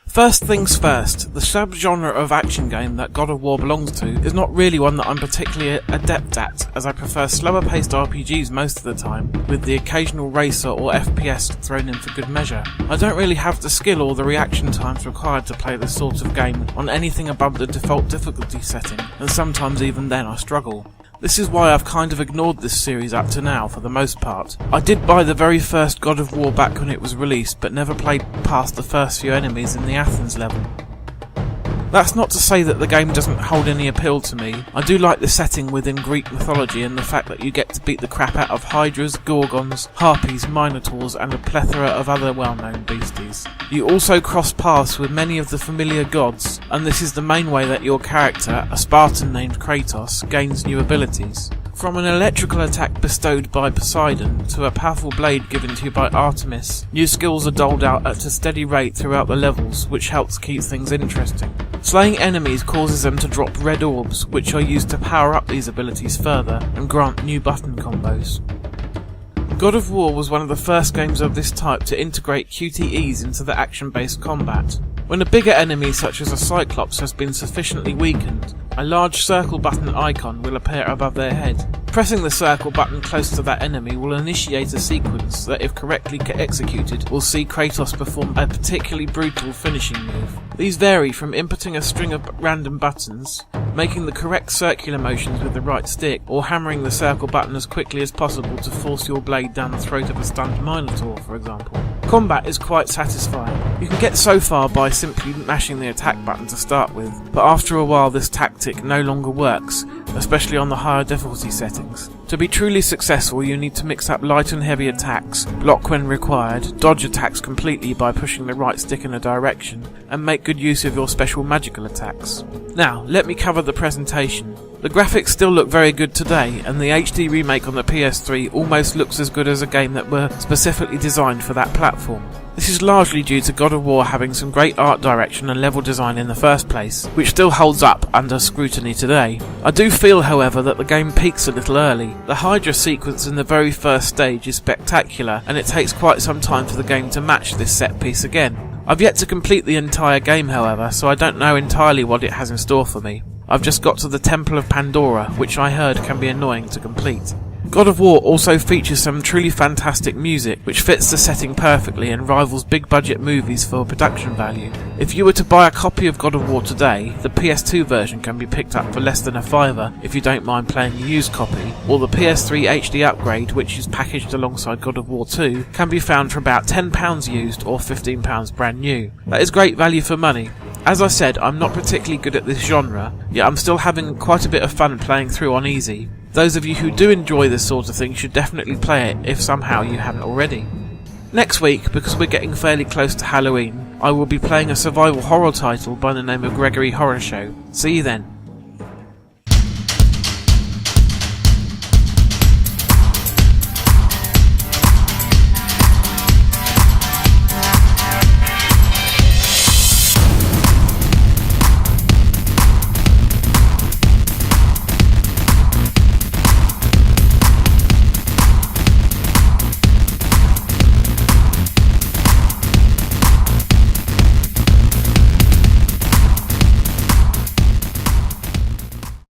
First things first, the subgenre of action game that God of War belongs to is not really one that I'm particularly adept at, as I prefer slower paced RPGs most of the time, with the occasional racer or FPS thrown in for good measure. I don't really have the skill or the reaction times required to play this sort of game on anything above the default difficulty setting, and sometimes even then I struggle. This is why I've kind of ignored this series up to now for the most part. I did buy the very first God of War back when it was released, but never played past the first few enemies in the Athens level. That's not to say that the game doesn't hold any appeal to me. I do like the setting within Greek mythology and the fact that you get to beat the crap out of hydras, gorgons, harpies, minotaurs and a plethora of other well-known beasties. You also cross paths with many of the familiar gods, and this is the main way that your character, a Spartan named Kratos, gains new abilities. From an electrical attack bestowed by Poseidon to a powerful blade given to you by Artemis, new skills are doled out at a steady rate throughout the levels, which helps keep things interesting. Slaying enemies causes them to drop red orbs, which are used to power up these abilities further and grant new button combos. God of War was one of the first games of this type to integrate QTEs into the action-based combat. When a bigger enemy such as a Cyclops has been sufficiently weakened, a large circle button icon will appear above their head. Pressing the circle button close to that enemy will initiate a sequence that, if correctly executed, will see Kratos perform a particularly brutal finishing move. These vary from inputting a string of random buttons, making the correct circular motions with the right stick, or hammering the circle button as quickly as possible to force your blade down the throat of a stunned Minotaur, for example. Combat is quite satisfying. You can get so far by simply mashing the attack button to start with, but after a while this tactic no longer works, especially on the higher difficulty settings. To be truly successful, you need to mix up light and heavy attacks, block when required, dodge attacks completely by pushing the right stick in a direction, and make good use of your special magical attacks. Now, let me cover the presentation. The graphics still look very good today, and the HD remake on the PS3 almost looks as good as a game that were specifically designed for that platform. This is largely due to God of War having some great art direction and level design in the first place, which still holds up under scrutiny today. I do feel, however, that the game peaks a little early. The Hydra sequence in the very first stage is spectacular, and it takes quite some time for the game to match this set piece again. I've yet to complete the entire game, however, so I don't know entirely what it has in store for me. I've just got to the Temple of Pandora, which I heard can be annoying to complete. God of War also features some truly fantastic music, which fits the setting perfectly and rivals big budget movies for production value. If you were to buy a copy of God of War today, the PS2 version can be picked up for less than a £5 if you don't mind playing a used copy, or the PS3 HD upgrade, which is packaged alongside God of War 2, can be found for about £10 used or £15 brand new. That is great value for money. As I said, I'm not particularly good at this genre, yet I'm still having quite a bit of fun playing through on easy. Those of you who do enjoy this sort of thing should definitely play it if somehow you haven't already. Next week, because we're getting fairly close to Halloween, I will be playing a survival horror title by the name of Gregory Horror Show. See you then.